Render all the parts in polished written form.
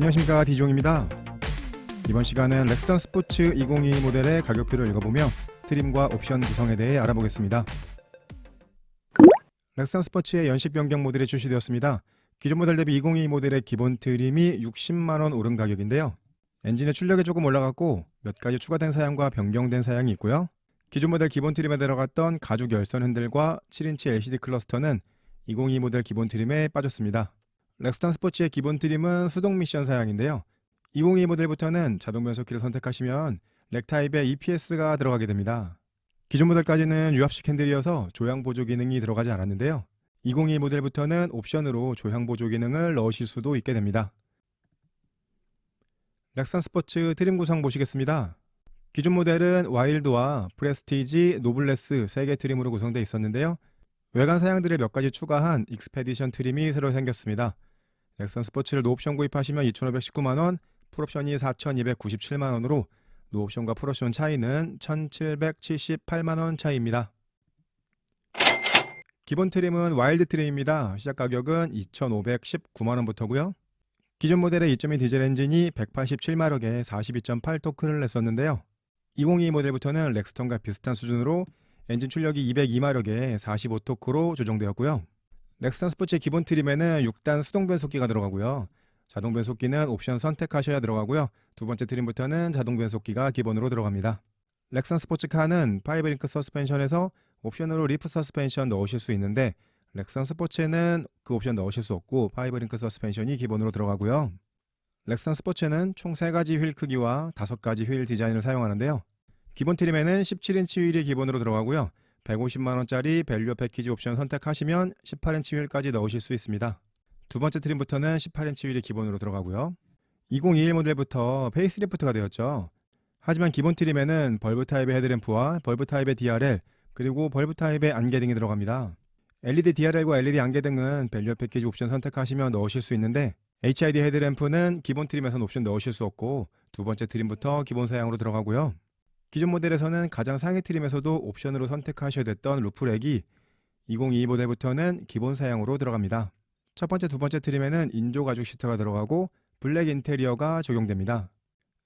안녕하십니까, 디종입니다. 이번 시간은 렉스턴 스포츠 2022 모델의 가격표를 읽어보며 트림과 옵션 구성에 대해 알아보겠습니다. 렉스턴 스포츠의 연식 변경 모델이 출시되었습니다. 기존 모델 대비 2022 모델의 기본 트림이 60만원 오른 가격인데요. 엔진의 출력이 조금 올라갔고 몇 가지 추가된 사양과 변경된 사양이 있고요. 기존 모델 기본 트림에 들어갔던 가죽 열선 핸들과 7인치 LCD 클러스터는 2022 모델 기본 트림에 빠졌습니다. 렉스턴 스포츠의 기본 트림은 수동 미션 사양인데요. 2022 모델부터는 자동 변속기를 선택하시면 렉 타입의 EPS가 들어가게 됩니다. 기존 모델까지는 유압식 핸들이어서 조향 보조 기능이 들어가지 않았는데요. 2022 모델부터는 옵션으로 조향 보조 기능을 넣으실 수도 있게 됩니다. 렉스턴 스포츠 트림 구성 보시겠습니다. 기존 모델은 와일드와 프레스티지, 노블레스 3개 트림으로 구성되어 있었는데요. 외관 사양들을 몇 가지 추가한 익스페디션 트림이 새로 생겼습니다. 렉스턴 스포츠를 노옵션 구입하시면 2,519만원, 풀옵션이 4,297만원으로 노옵션과 풀옵션 차이는 1,778만원 차이입니다. 기본 트림은 와일드 트림입니다. 시작 가격은 2,519만원부터고요. 기존 모델의 2.2 디젤 엔진이 187마력에 42.8토크를 냈었는데요. 2022 모델부터는 렉스턴과 비슷한 수준으로 엔진 출력이 202마력에 45토크로 조정되었고요. 렉스턴 스포츠의 기본 트림에는 6단 수동 변속기가 들어가고요. 자동 변속기는 옵션 선택하셔야 들어가고요. 두 번째 트림부터는 자동 변속기가 기본으로 들어갑니다. 렉스턴 스포츠카는 파이브링크 서스펜션에서 옵션으로 리프 서스펜션 넣으실 수 있는데 렉스턴 스포츠에는 그 옵션 넣으실 수 없고 파이브링크 서스펜션이 기본으로 들어가고요. 렉스턴 스포츠는 총 3가지 휠 크기와 5가지 휠 디자인을 사용하는데요. 기본 트림에는 17인치 휠이 기본으로 들어가고요. 150만원짜리 밸류 패키지 옵션 선택하시면 18인치 휠까지 넣으실 수 있습니다. 두 번째 트림부터는 18인치 휠이 기본으로 들어가고요. 2021 모델부터 페이스리프트가 되었죠. 하지만 기본 트림에는 벌브 타입의 헤드램프와 벌브 타입의 DRL 그리고 벌브 타입의 안개등이 들어갑니다. LED DRL과 LED 안개등은 밸류 패키지 옵션 선택하시면 넣으실 수 있는데 HID 헤드램프는 기본 트림에서는 옵션 넣으실 수 없고 두 번째 트림부터 기본 사양으로 들어가고요. 기존 모델에서는 가장 상위 트림에서도 옵션으로 선택하셔야 됐던 루프렉이 2022 모델부터는 기본 사양으로 들어갑니다. 첫 번째, 두 번째 트림에는 인조 가죽 시트가 들어가고 블랙 인테리어가 적용됩니다.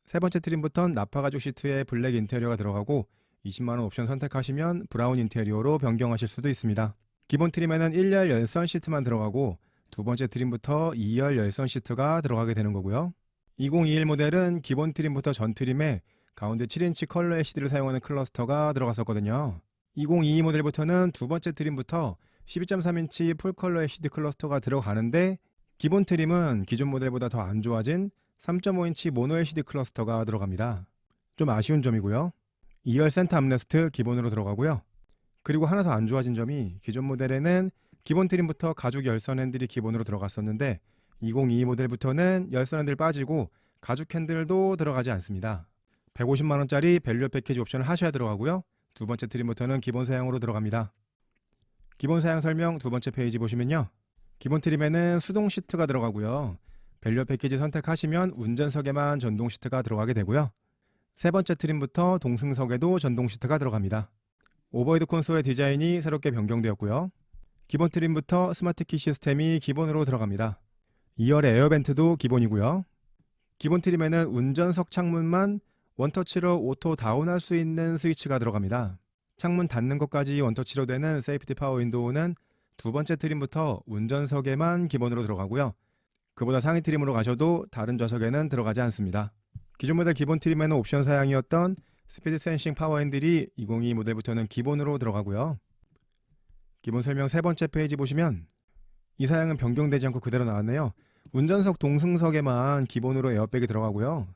세 번째 트림부터는 나파 가죽 시트에 블랙 인테리어가 들어가고 20만원 옵션 선택하시면 브라운 인테리어로 변경하실 수도 있습니다. 기본 트림에는 1열 열선 시트만 들어가고 두 번째 트림부터 2열 열선 시트가 들어가게 되는 거고요. 2021 모델은 기본 트림부터 전 트림에 가운데 7인치 컬러 LCD를 사용하는 클러스터가 들어갔었거든요. 2022 모델부터는 두 번째 트림부터 12.3인치 풀컬러 LCD 클러스터가 들어가는데 기본 트림은 기존 모델보다 더 안 좋아진 3.5인치 모노 LCD 클러스터가 들어갑니다. 좀 아쉬운 점이고요. 2열 센터 암레스트 기본으로 들어가고요. 그리고 하나 더 안 좋아진 점이 기존 모델에는 기본 트림부터 가죽 열선 핸들이 기본으로 들어갔었는데 2022 모델부터는 열선 핸들 빠지고 가죽 핸들도 들어가지 않습니다. 150만원짜리 밸류 패키지 옵션을 하셔야 들어가고요. 두 번째 트림부터는 기본 사양으로 들어갑니다. 기본 사양 설명 두 번째 페이지 보시면요. 기본 트림에는 수동 시트가 들어가고요. 밸류 패키지 선택하시면 운전석에만 전동 시트가 들어가게 되고요. 세 번째 트림부터 동승석에도 전동 시트가 들어갑니다. 오버헤드 콘솔의 디자인이 새롭게 변경되었고요. 기본 트림부터 스마트 키 시스템이 기본으로 들어갑니다. 2열의 에어벤트도 기본이고요. 기본 트림에는 운전석 창문만 원터치로 오토 다운할 수 있는 스위치가 들어갑니다. 창문 닫는 것까지 원터치로 되는 세이프티 파워 윈도우는 두 번째 트림부터 운전석에만 기본으로 들어가고요. 그보다 상위 트림으로 가셔도 다른 좌석에는 들어가지 않습니다. 기존 모델 기본 트림에는 옵션 사양이었던 스피드 센싱 파워 핸들이 2022 모델부터는 기본으로 들어가고요. 기본 설명 세 번째 페이지 보시면 이 사양은 변경되지 않고 그대로 나왔네요. 운전석 동승석에만 기본으로 에어백이 들어가고요.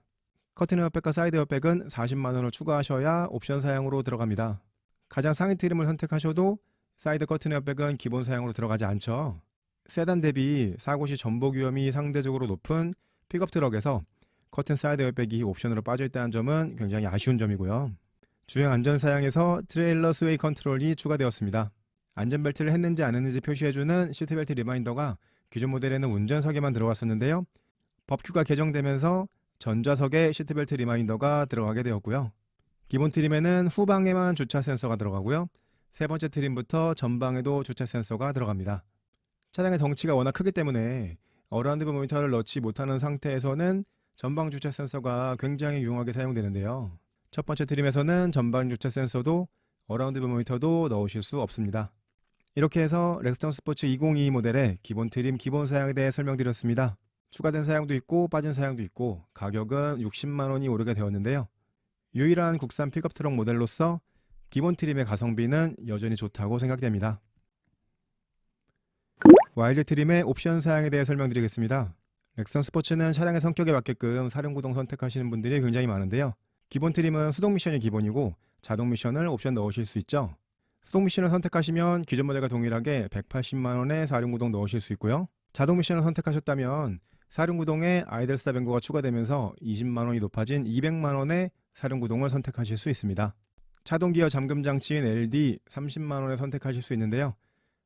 커튼 에어백과 사이드 에어백은 40만원을 추가하셔야 옵션 사양으로 들어갑니다. 가장 상위 트림을 선택하셔도 사이드 커튼 에어백은 기본 사양으로 들어가지 않죠. 세단 대비 사고 시 전복 위험이 상대적으로 높은 픽업 트럭에서 커튼 사이드 에어백이 옵션으로 빠져있다는 점은 굉장히 아쉬운 점이고요. 주행 안전 사양에서 트레일러 스웨이 컨트롤이 추가되었습니다. 안전벨트를 했는지 안 했는지 표시해주는 시트벨트 리마인더가 기존 모델에는 운전석에만 들어갔었는데요. 법규가 개정되면서 전좌석에 시트벨트 리마인더가 들어가게 되었고요. 기본 트림에는 후방에만 주차 센서가 들어가고요. 세 번째 트림부터 전방에도 주차 센서가 들어갑니다. 차량의 덩치가 워낙 크기 때문에 어라운드 뷰 모니터를 넣지 못하는 상태에서는 전방 주차 센서가 굉장히 유용하게 사용되는데요. 첫 번째 트림에서는 전방 주차 센서도 어라운드 뷰 모니터도 넣으실 수 없습니다. 이렇게 해서 렉스턴 스포츠 2022 모델의 기본 트림 기본 사양에 대해 설명드렸습니다. 추가된 사양도 있고 빠진 사양도 있고 가격은 60만 원이 오르게 되었는데요. 유일한 국산 픽업 트럭 모델로서 기본 트림의 가성비는 여전히 좋다고 생각됩니다. 와일드 트림의 옵션 사양에 대해 설명드리겠습니다. 렉선 스포츠는 차량의 성격에 맞게끔 사륜구동 선택하시는 분들이 굉장히 많은데요. 기본 트림은 수동 미션이 기본이고 자동 미션을 옵션 넣으실 수 있죠. 수동 미션을 선택하시면 기존 모델과 동일하게 180만원의 사륜구동 넣으실 수 있고요. 자동 미션을 선택하셨다면 사륜구동에 아이들스타 뱅고가 추가되면서 20만원이 높아진 200만원의 사륜구동을 선택하실 수 있습니다. 차동기어 잠금 장치인 LD 30만원에 선택하실 수 있는데요.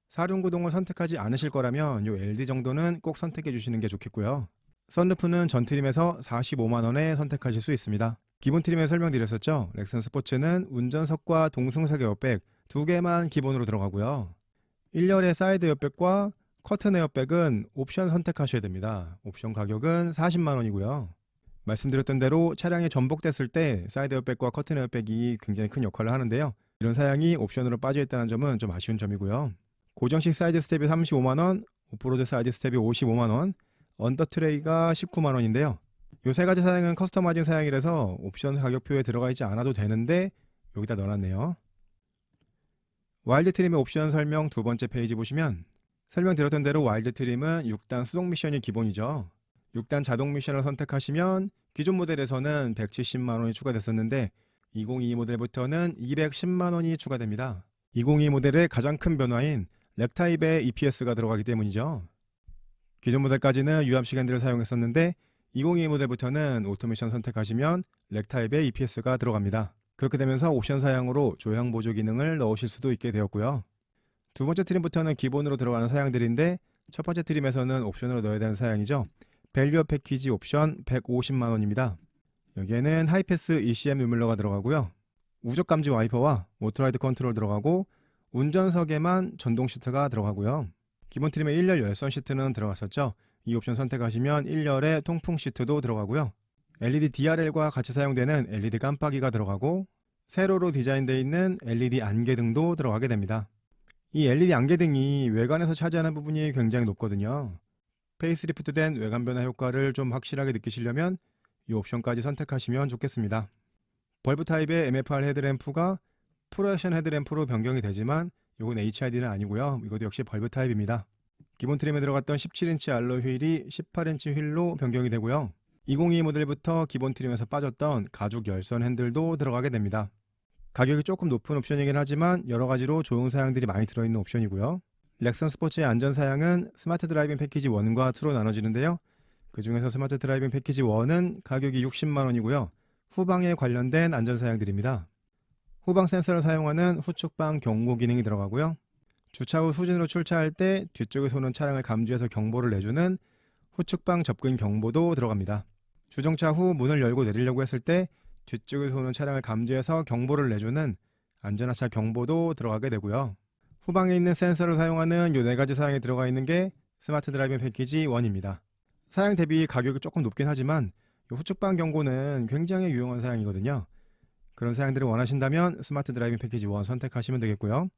사륜구동을 선택하지 않으실 거라면 이 LD 정도는 꼭 선택해 주시는 게 좋겠고요. 썬루프는 전 트림에서 45만원에 선택하실 수 있습니다. 기본 트림에 설명드렸었죠. 렉선 스포츠는 운전석과 동승석 에어백 2개만 기본으로 들어가고요. 1열의 사이드 에어백과 커튼 에어백은 옵션 선택하셔야 됩니다. 옵션 가격은 40만원이고요. 말씀드렸던 대로 차량이 전복됐을 때 사이드 에어백과 커튼 에어백이 굉장히 큰 역할을 하는데요. 이런 사양이 옵션으로 빠져있다는 점은 좀 아쉬운 점이고요. 고정식 사이드 스텝이 35만원, 오프로드 사이드 스텝이 55만원, 언더 트레이가 19만원인데요. 이 세 가지 사양은 커스터마이징 사양이라서 옵션 가격표에 들어가 있지 않아도 되는데 여기다 넣어놨네요. 와일드 트림의 옵션 설명 두 번째 페이지 보시면 설명드렸던 대로 와일드 트림은 6단 수동 미션이 기본이죠. 6단 자동 미션을 선택하시면 기존 모델에서는 170만원이 추가됐었는데 2022 모델부터는 210만원이 추가됩니다. 2022 모델의 가장 큰 변화인 렉 타입의 EPS가 들어가기 때문이죠. 기존 모델까지는 유압 시간대를 사용했었는데 2022 모델부터는 오토미션 선택하시면 렉 타입의 EPS가 들어갑니다. 그렇게 되면서 옵션 사양으로 조향 보조 기능을 넣으실 수도 있게 되었고요. 두 번째 트림부터는 기본으로 들어가는 사양들인데 첫 번째 트림에서는 옵션으로 넣어야 되는 사양이죠. 밸류업 패키지 옵션 150만원입니다. 여기에는 하이패스 ECM 유뮬러가 들어가고요. 우적 감지 와이퍼와 모터라이드 컨트롤 들어가고 운전석에만 전동 시트가 들어가고요. 기본 트림의 1열 열선 시트는 들어갔었죠. 이 옵션 선택하시면 1열에 통풍 시트도 들어가고요. LED DRL과 같이 사용되는 LED 깜빡이가 들어가고 세로로 디자인되어 있는 LED 안개등도 들어가게 됩니다. 이 LED 안개등이 외관에서 차지하는 부분이 굉장히 높거든요. 페이스리프트된 외관 변화 효과를 좀 확실하게 느끼시려면 이 옵션까지 선택하시면 좋겠습니다. 벌브 타입의 MFR 헤드램프가 프로액션 헤드램프로 변경이 되지만 이건 HID는 아니고요. 이것도 역시 벌브 타입입니다. 기본 트림에 들어갔던 17인치 알로이 휠이 18인치 휠로 변경이 되고요. 2022 모델부터 기본 트림에서 빠졌던 가죽 열선 핸들도 들어가게 됩니다. 가격이 조금 높은 옵션이긴 하지만 여러가지로 좋은 사양들이 많이 들어있는 옵션이고요. 렉선 스포츠의 안전 사양은 스마트 드라이빙 패키지 1과 2로 나눠지는데요. 그 중에서 스마트 드라이빙 패키지 1은 가격이 60만원이고요. 후방에 관련된 안전 사양들입니다. 후방 센서를 사용하는 후측방 경고 기능이 들어가고요. 주차 후 수진으로 출차할 때 뒤쪽에서 오는 차량을 감지해서 경보를 내주는 후측방 접근 경보도 들어갑니다. 주정차 후 문을 열고 내리려고 했을 때 뒤쪽에서 오는 차량을 감지해서 경보를 내주는 안전하차 경보도 들어가게 되고요. 후방에 있는 센서를 사용하는 이 4가지 사양이 들어가 있는 게 스마트 드라이빙 패키지 1입니다. 사양 대비 가격이 조금 높긴 하지만 이 후측방 경고는 굉장히 유용한 사양이거든요. 그런 사양들을 원하신다면 스마트 드라이빙 패키지 1 선택하시면 되겠고요.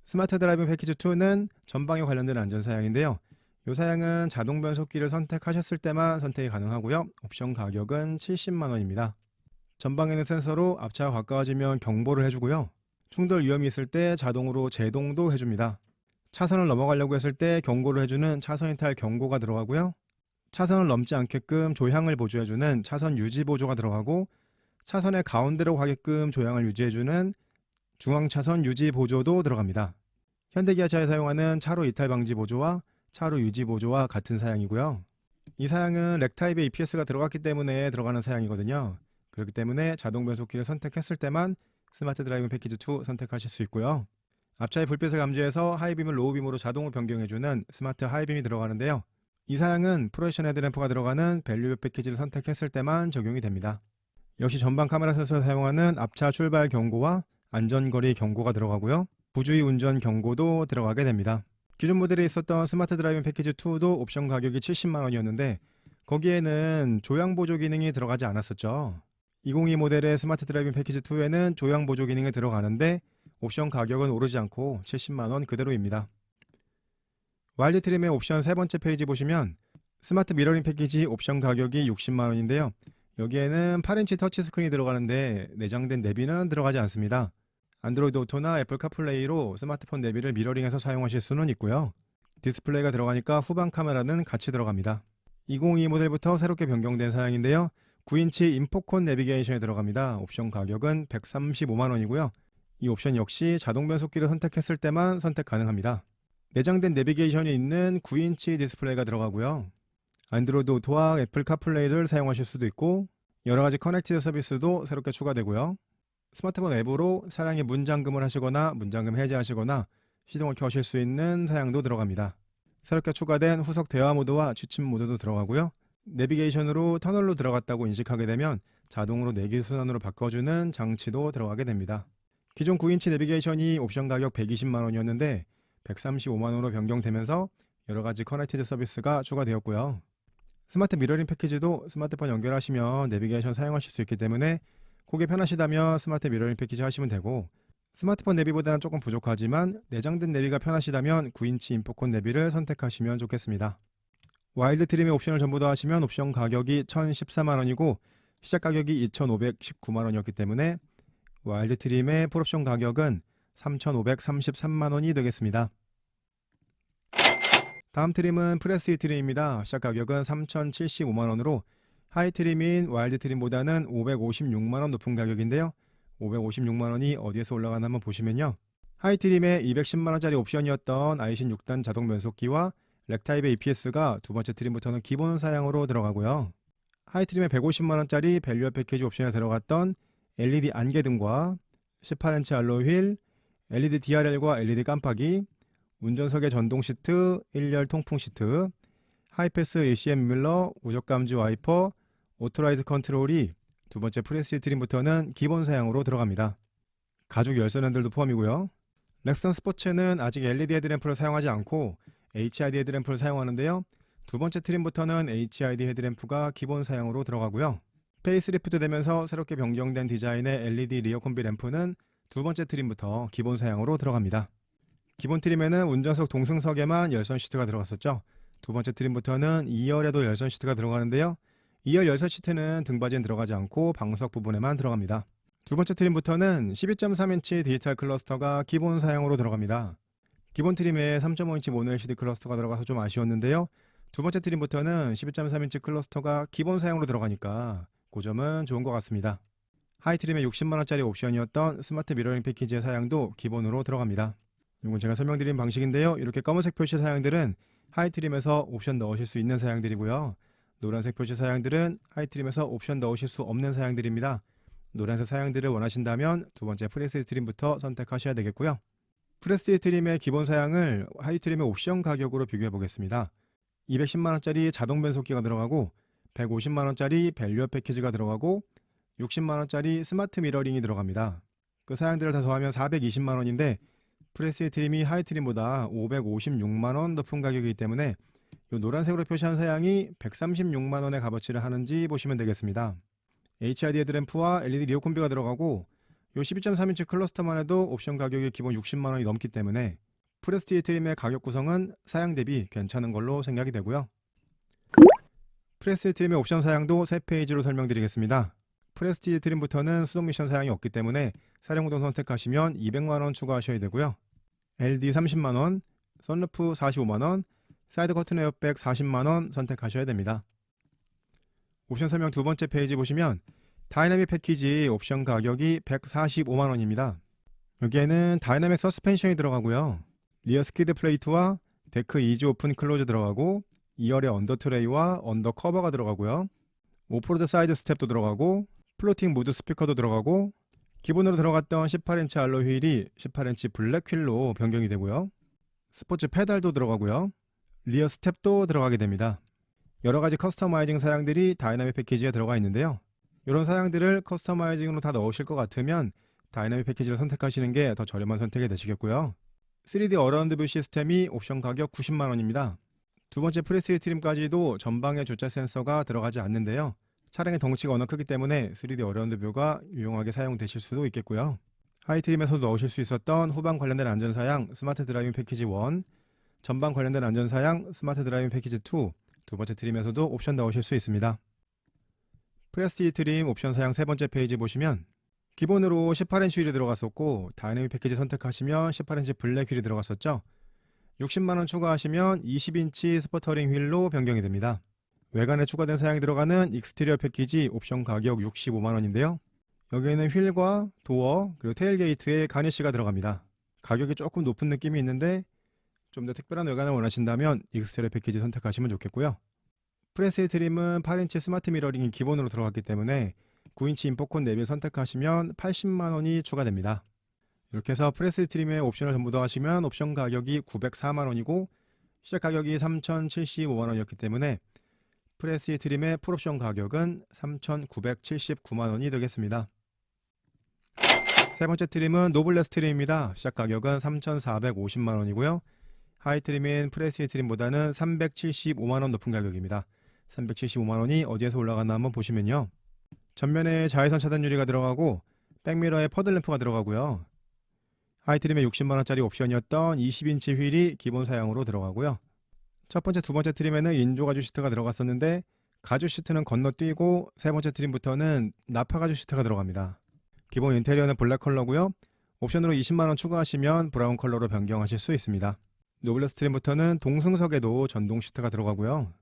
스마트 드라이빙 패키지 2는 전방에 관련된 안전 사양인데요. 이 사양은 자동 변속기를 선택하셨을 때만 선택이 가능하고요. 옵션 가격은 70만원입니다. 전방에는 센서로 앞차가 가까워지면 경보를 해주고요. 충돌 위험이 있을 때 자동으로 제동도 해줍니다. 차선을 넘어가려고 했을 때 경고를 해주는 차선 이탈 경고가 들어가고요. 차선을 넘지 않게끔 조향을 보조해주는 차선 유지 보조가 들어가고 차선의 가운데로 가게끔 조향을 유지해주는 중앙차선 유지 보조도 들어갑니다. 현대기아차에 사용하는 차로 이탈 방지 보조와 차로 유지 보조와 같은 사양이고요. 이 사양은 렉 타입의 EPS가 들어갔기 때문에 들어가는 사양이거든요. 그렇기 때문에 자동 변속기를 선택했을 때만 스마트 드라이빙 패키지 2 선택하실 수 있고요. 앞차의 불빛을 감지해서 하이빔을 로우빔으로 자동으로 변경해주는 스마트 하이빔이 들어가는데요. 이 사양은 프로액션 헤드램프가 들어가는 밸류 패키지를 선택했을 때만 적용이 됩니다. 역시 전방 카메라 센서를 사용하는 앞차 출발 경고와 안전거리 경고가 들어가고요. 부주의 운전 경고도 들어가게 됩니다. 기존 모델에 있었던 스마트 드라이빙 패키지 2도 옵션 가격이 70만 원이었는데 거기에는 조향 보조 기능이 들어가지 않았었죠. 2022 모델의 스마트 드라이빙 패키지 2에는 조향 보조 기능이 들어가는데 옵션 가격은 오르지 않고 70만 원 그대로입니다. 와일드 트림의 옵션 세 번째 페이지 보시면 스마트 미러링 패키지 옵션 가격이 60만 원인데요. 여기에는 8인치 터치 스크린이 들어가는데 내장된 내비는 들어가지 않습니다. 안드로이드 오토나 애플 카플레이로 스마트폰 내비를 미러링해서 사용하실 수는 있고요. 디스플레이가 들어가니까 후방 카메라는 같이 들어갑니다. 2022 모델부터 새롭게 변경된 사양인데요. 9인치 인포콘 내비게이션에 들어갑니다. 옵션 가격은 135만 원이고요. 이 옵션 역시 자동 변속기를 선택했을 때만 선택 가능합니다. 내장된 내비게이션이 있는 9인치 디스플레이가 들어가고요. 안드로이드 오토와 애플 카플레이를 사용하실 수도 있고 여러가지 커넥티드 서비스도 새롭게 추가되고요. 스마트폰 앱으로 차량에 문 잠금을 하시거나 문 잠금 해제하시거나 시동을 켜실 수 있는 사양도 들어갑니다. 새롭게 추가된 후석 대화 모드와 취침 모드도 들어가고요. 내비게이션으로 터널로 들어갔다고 인식하게 되면 자동으로 내기 순환으로 바꿔주는 장치도 들어가게 됩니다. 기존 9인치 내비게이션이 옵션 가격 120만 원이었는데 135만 원으로 변경되면서 여러가지 커넥티드 서비스가 추가되었고요. 스마트 미러링 패키지도 스마트폰 연결하시면 내비게이션 사용하실 수 있기 때문에 그게 편하시다면 스마트 미러링 패키지 하시면 되고 스마트폰 내비보다는 조금 부족하지만 내장된 내비가 편하시다면 9인치 인포콘 내비를 선택하시면 좋겠습니다. 와일드 트림의 옵션을 전부 다 하시면 옵션 가격이 1,014만 원이고 시작 가격이 2,519만 원이었기 때문에 와일드 트림의 풀옵션 가격은 3,533만 원이 되겠습니다. 다음 트림은 프레스티 트림입니다. 시작 가격은 3,075만 원으로 하이 트림인 와일드 트림보다는 556만원 높은 가격인데요. 556만원이 어디에서 올라가나 한번 보시면요. 하이 트림의 210만원짜리 옵션이었던 아이신 6단 자동 변속기와 렉타입의 EPS가 두 번째 트림부터는 기본 사양으로 들어가고요. 하이 트림의 150만원짜리 밸류업 패키지 옵션에 들어갔던 LED 안개등과 18인치 알로이 휠, LED DRL과 LED 깜빡이, 운전석의 전동 시트, 1열 통풍 시트, 하이패스 ACM 밀러, 우적 감지 와이퍼, 오토라이드 컨트롤이 두 번째 프레스티 트림부터는 기본 사양으로 들어갑니다. 가죽 열선 핸들도 포함이고요. 렉선 스포츠는 아직 LED 헤드램프를 사용하지 않고 HID 헤드램프를 사용하는데요. 두 번째 트림부터는 HID 헤드램프가 기본 사양으로 들어가고요. 페이스리프트 되면서 새롭게 변경된 디자인의 LED 리어 콤비 램프는 두 번째 트림부터 기본 사양으로 들어갑니다. 기본 트림에는 운전석 동승석에만 열선 시트가 들어갔었죠. 두 번째 트림부터는 2열에도 열선 시트가 들어가는데요. 2열 열선 시트는 등받이엔 들어가지 않고 방석 부분에만 들어갑니다. 두 번째 트림부터는 12.3인치 디지털 클러스터가 기본 사양으로 들어갑니다. 기본 트림에 3.5인치 모노 LCD 클러스터가 들어가서 좀 아쉬웠는데요. 두 번째 트림부터는 12.3인치 클러스터가 기본 사양으로 들어가니까 그 점은 좋은 것 같습니다. 하이 트림의 60만원짜리 옵션이었던 스마트 미러링 패키지의 사양도 기본으로 들어갑니다. 이건 제가 설명드린 방식인데요. 이렇게 검은색 표시 사양들은 하이 트림에서 옵션 넣으실 수 있는 사양들이고요. 노란색 표시 사양들은 하이 트림에서 옵션 넣으실 수 없는 사양들입니다. 노란색 사양들을 원하신다면 두 번째 프레스티 트림부터 선택하셔야 되겠고요. 프레스티 트림의 기본 사양을 하이 트림의 옵션 가격으로 비교해 보겠습니다. 210만원짜리 자동 변속기가 들어가고 150만원짜리 밸류업 패키지가 들어가고 60만원짜리 스마트 미러링이 들어갑니다. 그 사양들을 다 더하면 420만원인데 프레스티 트림이 하이 트림보다 556만원 높은 가격이기 때문에 이 노란색으로 표시한 사양이 136만원의 값어치를 하는지 보시면 되겠습니다. HID 헤드램프와 LED 리어 콤비가 들어가고 이 12.3인치 클러스터만 해도 옵션 가격이 기본 60만원이 넘기 때문에 프레스티 트림의 가격 구성은 사양 대비 괜찮은 걸로 생각이 되고요. 프레스티 트림의 옵션 사양도 3페이지로 설명드리겠습니다. 프레스티 트림부터는 수동 미션 사양이 없기 때문에 사령구동 선택하시면 200만원 추가하셔야 되고요. LD 30만원, 선루프 45만원, 사이드 커튼 에어백 40만원 선택하셔야 됩니다. 옵션 설명 두 번째 페이지 보시면 다이나믹 패키지 옵션 가격이 145만원입니다. 여기에는 다이나믹 서스펜션이 들어가고요. 리어 스키드 플레이트와 데크 이지 오픈 클로즈 들어가고 2열의 언더 트레이와 언더 커버가 들어가고요. 오프로드 사이드 스텝도 들어가고 플로팅 무드 스피커도 들어가고 기본으로 들어갔던 18인치 알로이 휠이 18인치 블랙 휠로 변경이 되고요. 스포츠 페달도 들어가고요. 리어 스텝도 들어가게 됩니다. 여러가지 커스터마이징 사양들이 다이나믹 패키지에 들어가 있는데요. 이런 사양들을 커스터마이징으로 다 넣으실 것 같으면 다이나믹 패키지를 선택하시는 게 더 저렴한 선택이 되시겠고요. 3D 어라운드 뷰 시스템이 옵션 가격 90만원입니다. 두 번째 프레스리 트림까지도 전방에 주차 센서가 들어가지 않는데요. 차량의 덩치가 워낙 크기 때문에 3D 어라운드 뷰가 유용하게 사용되실 수도 있겠고요. 하이트림에서도 넣으실 수 있었던 후방 관련된 안전사양 스마트 드라이빙 패키지 1, 전방 관련된 안전사양 스마트 드라이빙 패키지 2, 두 번째 트림에서도 옵션 넣으실 수 있습니다. 프레스티지 트림 옵션 사양 세 번째 페이지 보시면 기본으로 18인치 휠이 들어갔었고 다이내믹 패키지 선택하시면 18인치 블랙 휠이 들어갔었죠. 60만원 추가하시면 20인치 스포터링 휠로 변경이 됩니다. 외관에 추가된 사양이 들어가는 익스테리어 패키지 옵션 가격 65만원인데요. 여기에는 휠과 도어 그리고 테일게이트에 가니쉬가 들어갑니다. 가격이 조금 높은 느낌이 있는데 좀 더 특별한 외관을 원하신다면 익스테리어 패키지 선택하시면 좋겠고요. 프레스리 트림은 8인치 스마트 미러링이 기본으로 들어갔기 때문에 9인치 인포콘 내비를 선택하시면 80만원이 추가됩니다. 이렇게 해서 프레스리 트림의 옵션을 전부 더 하시면 옵션 가격이 904만원이고 시작 가격이 3075만원이었기 때문에 프레스리 트림의 풀옵션 가격은 3979만원이 되겠습니다. 세 번째 트림은 노블레스 트림입니다. 시작 가격은 3450만원이고요. 하이 트림인 프레스리 트림보다는 375만원 높은 가격입니다. 375만원이 어디에서 올라갔나 한번 보시면요. 전면에 자외선 차단 유리가 들어가고 백미러에 퍼들램프가 들어가고요. 하이트림의 60만원짜리 옵션이었던 20인치 휠이 기본 사양으로 들어가고요. 첫 번째, 두 번째 트림에는 인조 가죽 시트가 들어갔었는데 가죽 시트는 건너뛰고 세 번째 트림부터는 나파 가죽 시트가 들어갑니다. 기본 인테리어는 블랙 컬러고요. 옵션으로 20만원 추가하시면 브라운 컬러로 변경하실 수 있습니다. 노블레스 트림부터는 동승석에도 전동 시트가 들어가고요.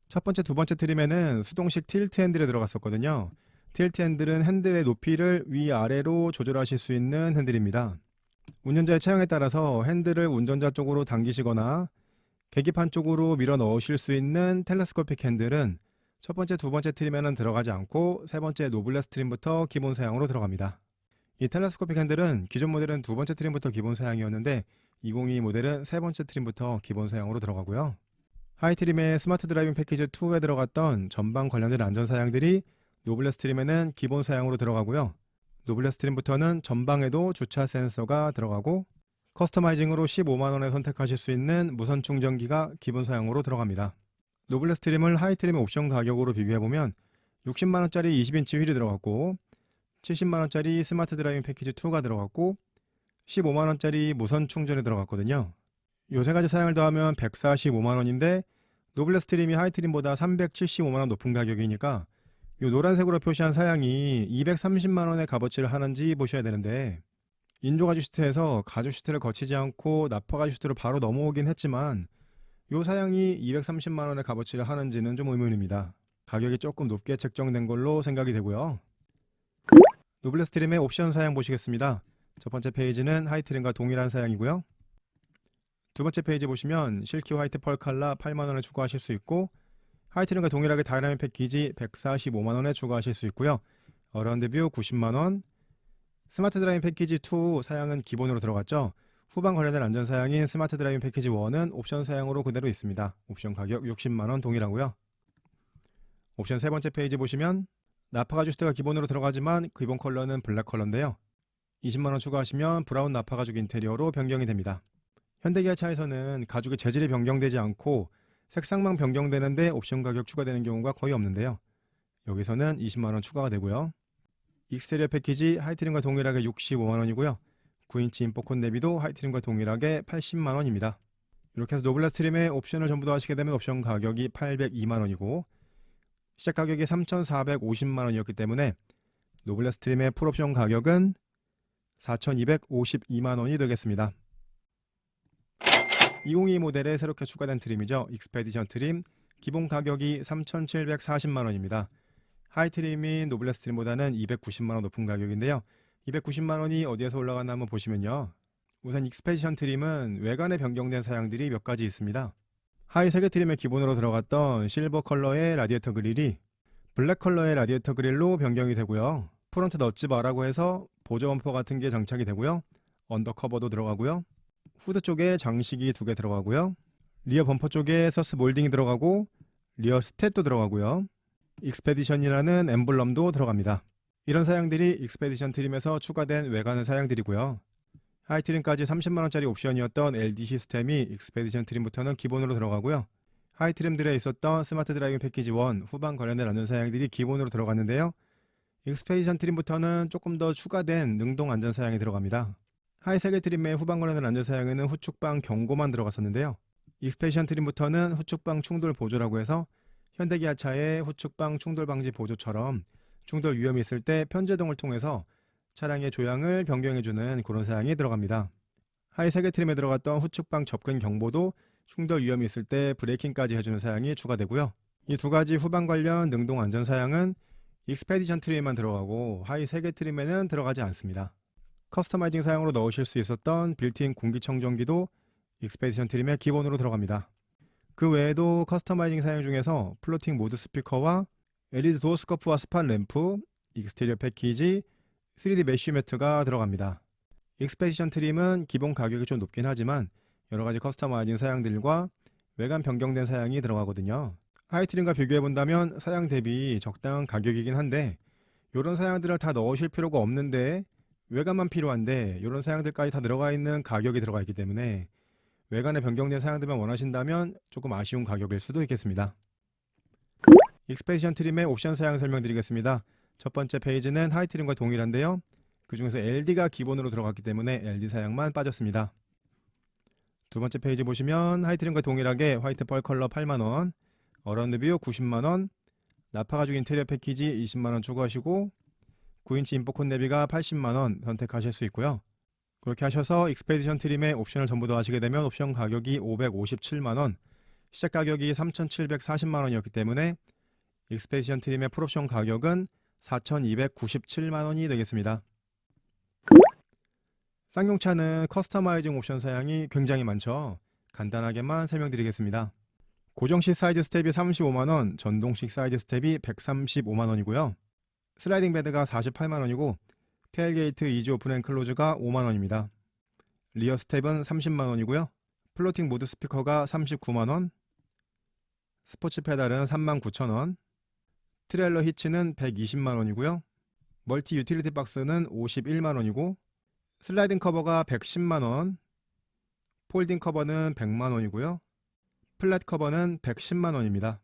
첫 번째, 두 번째 트림에는 수동식 틸트 핸들이 들어갔었거든요. 틸트 핸들은 핸들의 높이를 위아래로 조절하실 수 있는 핸들입니다. 운전자의 체형에 따라서 핸들을 운전자 쪽으로 당기시거나 계기판 쪽으로 밀어 넣으실 수 있는 텔레스코픽 핸들은 첫 번째, 두 번째 트림에는 들어가지 않고 세 번째 노블레스 트림부터 기본 사양으로 들어갑니다. 이 텔레스코픽 핸들은 기존 모델은 두 번째 트림부터 기본 사양이었는데 2022 모델은 세 번째 트림부터 기본 사양으로 들어가고요. 하이 트림의 스마트 드라이빙 패키지 2에 들어갔던 전방 관련된 안전 사양들이 노블레스 트림에는 기본 사양으로 들어가고요. 노블레스 트림부터는 전방에도 주차 센서가 들어가고 커스터마이징으로 15만원에 선택하실 수 있는 무선 충전기가 기본 사양으로 들어갑니다. 노블레스 트림을 하이 트림의 옵션 가격으로 비교해보면 60만원짜리 20인치 휠이 들어갔고 70만원짜리 스마트 드라이빙 패키지 2가 들어갔고 15만원짜리 무선 충전이 들어갔거든요. 요 세 가지 사양을 더하면 145만원인데 노블레스 트림이 하이 트림보다 375만원 높은 가격이니까 요 노란색으로 표시한 사양이 230만원의 값어치를 하는지 보셔야 되는데 인조 가죽 시트에서 가죽 시트를 거치지 않고 나파 가죽 시트로 바로 넘어오긴 했지만 요 사양이 230만원의 값어치를 하는지는 좀 의문입니다. 가격이 조금 높게 책정된 걸로 생각이 되고요. 노블레스 트림의 옵션 사양 보시겠습니다. 첫 번째 페이지는 하이 트림과 동일한 사양이고요. 두 번째 페이지 보시면 실키 화이트 펄 칼라 8만원에 추가하실 수 있고 하이트림과 동일하게 다이나믹 패키지 145만원에 추가하실 수 있고요. 어라운드 뷰 90만원, 스마트 드라이빙 패키지 2 사양은 기본으로 들어갔죠. 후방 관련된 안전 사양인 스마트 드라이빙 패키지 1은 옵션 사양으로 그대로 있습니다. 옵션 가격 60만원 동일하고요. 옵션 세 번째 페이지 보시면 나파 가죽 시트가 기본으로 들어가지만 기본 컬러는 블랙 컬러인데요. 20만원 추가하시면 브라운 나파 가죽 인테리어로 변경이 됩니다. 현대기아차에서는 가죽의 재질이 변경되지 않고 색상만 변경되는데 옵션 가격 추가되는 경우가 거의 없는데요. 여기서는 20만원 추가가 되고요. 익스테리어 패키지 하이트림과 동일하게 65만원이고요. 9인치 인포콘 내비도 하이트림과 동일하게 80만원입니다. 이렇게 해서 노블레스 트림의 옵션을 전부 다 하시게 되면 옵션 가격이 802만원이고 시작 가격이 3,450만원이었기 때문에 노블레스 트림의 풀옵션 가격은 4,252만원이 되겠습니다. 2022 모델에 새롭게 추가된 트림이죠. 익스페디션 트림 기본 가격이 3,740만원입니다. 하이 트림인 노블레스 트림보다는 290만원 높은 가격인데요. 290만원이 어디에서 올라갔나 한번 보시면요. 우선 익스페디션 트림은 외관에 변경된 사양들이 몇 가지 있습니다. 하이 세계 트림의 기본으로 들어갔던 실버 컬러의 라디에이터 그릴이 블랙 컬러의 라디에이터 그릴로 변경이 되고요. 프론트 넛지바라고 해서 보조 범퍼 같은 게 장착이 되고요. 언더커버도 들어가고요. 후드 쪽에 장식이 2개 들어가고요. 리어 범퍼 쪽에 서스 몰딩이 들어가고 리어 스텟도 들어가고요. 익스페디션이라는 엠블럼도 들어갑니다. 이런 사양들이 익스페디션 트림에서 추가된 외관의 사양들이고요. 하이트림까지 30만원짜리 옵션이었던 LD 시스템이 익스페디션 트림부터는 기본으로 들어가고요. 하이트림들에 있었던 스마트 드라이빙 패키지 1 후방 관련된 안전사양들이 기본으로 들어갔는데요. 익스페디션 트림부터는 조금 더 추가된 능동 안전사양이 들어갑니다. 하이 세계 트림의 후방 관련된 안전사양에는 후측방 경고만 들어갔었는데요. 익스페디션 트림부터는 후측방 충돌 보조라고 해서 현대기아차의 후측방 충돌 방지 보조처럼 충돌 위험이 있을 때 편제동을 통해서 차량의 조향을 변경해주는 그런 사양이 들어갑니다. 하이 세계 트림에 들어갔던 후측방 접근 경보도 충돌 위험이 있을 때 브레이킹까지 해주는 사양이 추가되고요. 이 두 가지 후방 관련 능동 안전 사양은 익스페디션 트림에만 들어가고 하이 세계 트림에는 들어가지 않습니다. 커스터마이징 사양으로 넣으실 수 있었던 빌트인 공기청정기도 익스페디션 트림에 기본으로 들어갑니다. 그 외에도 커스터마이징 사양 중에서 플로팅 모드 스피커와 LED 도어 스커프와 스팟 램프, 익스테리어 패키지, 3D 메쉬 매트가 들어갑니다. 익스페디션 트림은 기본 가격이 좀 높긴 하지만 여러가지 커스터마이징 사양들과 외관 변경된 사양이 들어가거든요. 하이트림과 비교해본다면 사양 대비 적당한 가격이긴 한데 이런 사양들을 다 넣으실 필요가 없는데 외관만 필요한데 이런 사양들까지 다 들어가 있는 가격이 들어가 있기 때문에 외관에 변경된 사양들만 원하신다면 조금 아쉬운 가격일 수도 있겠습니다. 익스페디션 트림의 옵션 사양 설명드리겠습니다. 첫 번째 페이지는 하이트림과 동일한데요. 그 중에서 LD가 기본으로 들어갔기 때문에 LD 사양만 빠졌습니다. 두 번째 페이지 보시면 하이트림과 동일하게 화이트 펄 컬러 8만원, 어라운드 뷰 90만원, 나파 가죽 인테리어 패키지 20만원 추가하시고 9인치 인포콘 내비가 80만원 선택하실 수 있고요. 그렇게 하셔서 익스페디션 트림의 옵션을 전부 더 하시게 되면 옵션 가격이 557만원, 시작 가격이 3,740만원이었기 때문에 익스페디션 트림의 풀옵션 가격은 4,297만원이 되겠습니다. 쌍용차는 커스터마이징 옵션 사양이 굉장히 많죠. 간단하게만 설명드리겠습니다. 고정식 사이드 스텝이 35만원, 전동식 사이드 스텝이 135만원이고요. 슬라이딩 베드가 48만원이고 테일게이트 이지 오픈 앤 클로즈가 5만원입니다. 리어 스텝은 30만원이고요. 플로팅 모드 스피커가 39만원, 스포츠 페달은 39,000원, 트레일러 히치는 120만원이고요. 멀티 유틸리티 박스는 51만원이고 슬라이딩 커버가 110만원, 폴딩 커버는 100만원이고요. 플랫 커버는 110만원입니다.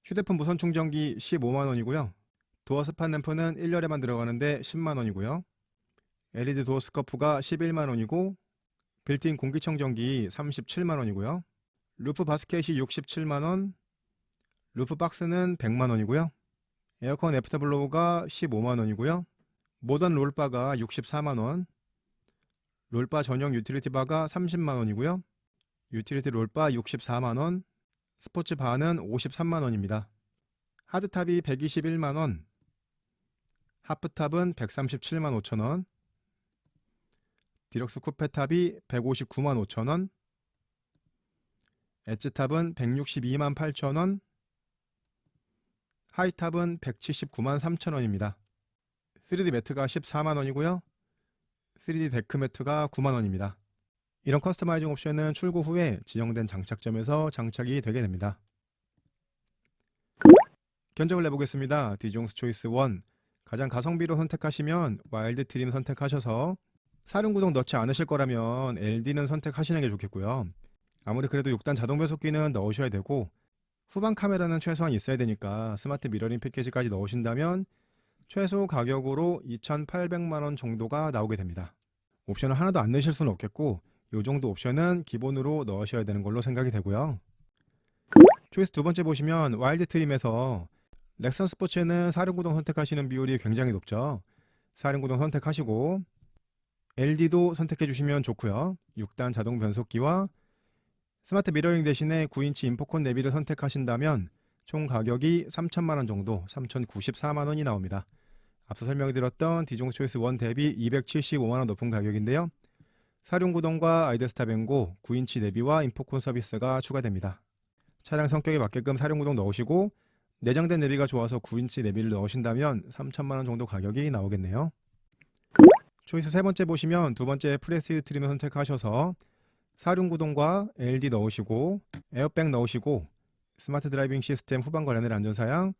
휴대폰 무선 충전기 15만원이고요. 도어 스팟 램프는 1열에만 들어가는데 10만원이고요. LED 도어 스커프가 11만원이고 빌트인 공기청정기 37만원이고요. 루프 바스켓이 67만원, 루프 박스는 100만원이고요. 에어컨 애프터블로우가 15만원이고요. 모던 롤바가 64만원, 롤바 전용 유틸리티 바가 30만원이고요. 유틸리티 롤바 64만원, 스포츠 바는 53만원입니다. 하드탑이 121만원, 하프탑은 137만 5천원, 디럭스 쿠페탑이 159만 5천원, 엣지탑은 162만 8천원, 하이탑은 179만 3천원입니다. 3D 매트가 14만원이고요. 3D 데크 매트가 9만원입니다. 이런 커스터마이징 옵션은 출고 후에 지정된 장착점에서 장착이 되게 됩니다. 견적을 내보겠습니다. 디종스 초이스 1 가장 가성비로 선택하시면 와일드 트림 선택하셔서 사륜구동 넣지 않으실 거라면 LD는 선택하시는 게 좋겠고요. 아무리 그래도 6단 자동 변속기는 넣으셔야 되고 후방 카메라는 최소한 있어야 되니까 스마트 미러링 패키지까지 넣으신다면 최소 가격으로 2,800만원 정도가 나오게 됩니다. 옵션을 하나도 안 넣으실 수는 없겠고 이 정도 옵션은 기본으로 넣으셔야 되는 걸로 생각이 되고요. 초이스 두 번째 보시면 와일드 트림에서 렉선 스포츠에는 사륜구동 선택하시는 비율이 굉장히 높죠. 사륜구동 선택하시고 LD도 선택해 주시면 좋고요. 6단 자동 변속기와 스마트 미러링 대신에 9인치 인포콘 내비를 선택하신다면 총 가격이 3,000만원 정도, 3,094만원이 나옵니다. 앞서 설명드렸던 디종스 초이스 1 대비 275만원 높은 가격인데요. 사륜구동과 아이데스타 뱅고, 9인치 내비와 인포콘 서비스가 추가됩니다. 차량 성격에 맞게끔 사륜구동 넣으시고 내장된 내비가 좋아서 9인치 내비를 넣으신다면 3,000만원 정도 가격이 나오겠네요. 초이스 세 번째 보시면 두 번째 프레스 트림을 선택하셔서 사륜구동과 LD 넣으시고 에어백 넣으시고 스마트 드라이빙 시스템 후방 관련된 안전사양,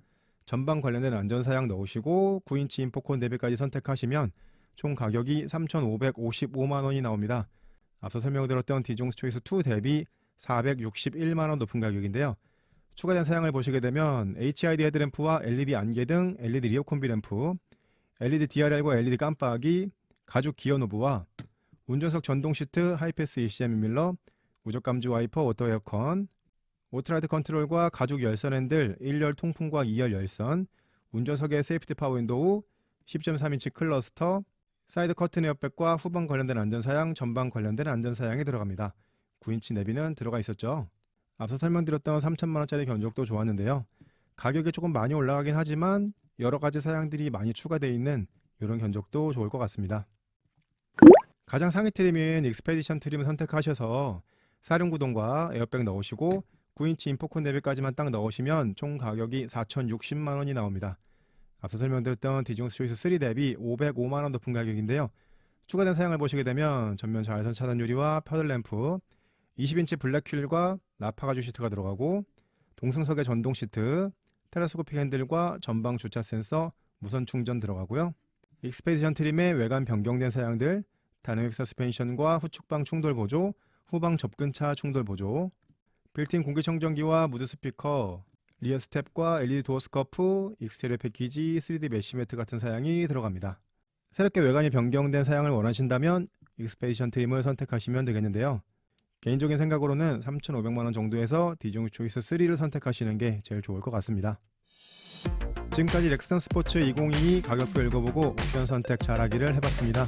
전방 관련된 안전사양 넣으시고 9인치 인포콘 내비까지 선택하시면 총 가격이 3,555만원이 나옵니다. 앞서 설명드렸던 디종스 초이스 2 대비 461만원 높은 가격인데요. 추가된 사양을 보시게 되면 HID 헤드램프와 LED 안개 등 LED 리어 콤비 램프, LED DRL과 LED 깜빡이, 가죽 기어 노브와 운전석 전동 시트, 하이패스 ECM 밀러, 우적 감지 와이퍼, 오토 에어컨, 오토라이드 컨트롤과 가죽 열선 핸들, 1열 통풍과 2열 열선, 운전석의 세이프티 파워 윈도우, 10.3인치 클러스터, 사이드 커튼 에어백과 후방 관련된 안전사양, 전방 관련된 안전사양이 들어갑니다. 9인치 내비는 들어가 있었죠. 앞서 설명드렸던 3,000만원짜리 견적도 좋았는데요. 가격이 조금 많이 올라가긴 하지만 여러가지 사양들이 많이 추가되어 있는 이런 견적도 좋을 것 같습니다. 가장 상위 트림인 익스페디션 트림을 선택하셔서 사륜구동과 에어백 넣으시고 9인치 인포콘 내비까지만 딱 넣으시면 총 가격이 4,060만원이 나옵니다. 앞서 설명드렸던 디종스 초이스 3 대비 505만원 높은 가격인데요. 추가된 사양을 보시게 되면 전면 자외선 차단 유리와 패들 램프, 20인치 블랙 휠과 나파 가죽 시트가 들어가고 동승석의 전동 시트, 텔레스코픽 핸들과 전방 주차 센서, 무선 충전 들어가고요. 익스페디션 트림의 외관 변경된 사양들, 다이내믹 서스펜션과 후측방 충돌 보조, 후방 접근차 충돌 보조, 빌트인 공기청정기와 무드 스피커, 리어 스텝과 LED 도어 스커프, 익스테리어 패키지, 3D 메쉬 매트 같은 사양이 들어갑니다. 새롭게 외관이 변경된 사양을 원하신다면 익스페디션 트림을 선택하시면 되겠는데요. 개인적인 생각으로는 3,500만원 정도에서 디종스 초이스 3를 선택하시는 게 제일 좋을 것 같습니다. 지금까지 렉스턴 스포츠 2022 가격표 읽어보고 옵션 선택 잘하기를 해봤습니다.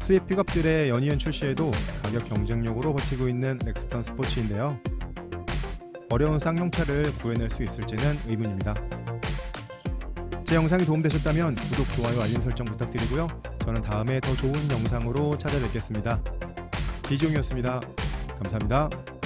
수입 픽업들의 연이은 출시에도 가격 경쟁력으로 버티고 있는 렉스턴 스포츠인데요. 어려운 쌍용차를 구해낼 수 있을지는 의문입니다. 제 영상이 도움되셨다면 구독, 좋아요, 알림 설정 부탁드리고요. 저는 다음에 더 좋은 영상으로 찾아뵙겠습니다. 디종이었습니다. 감사합니다.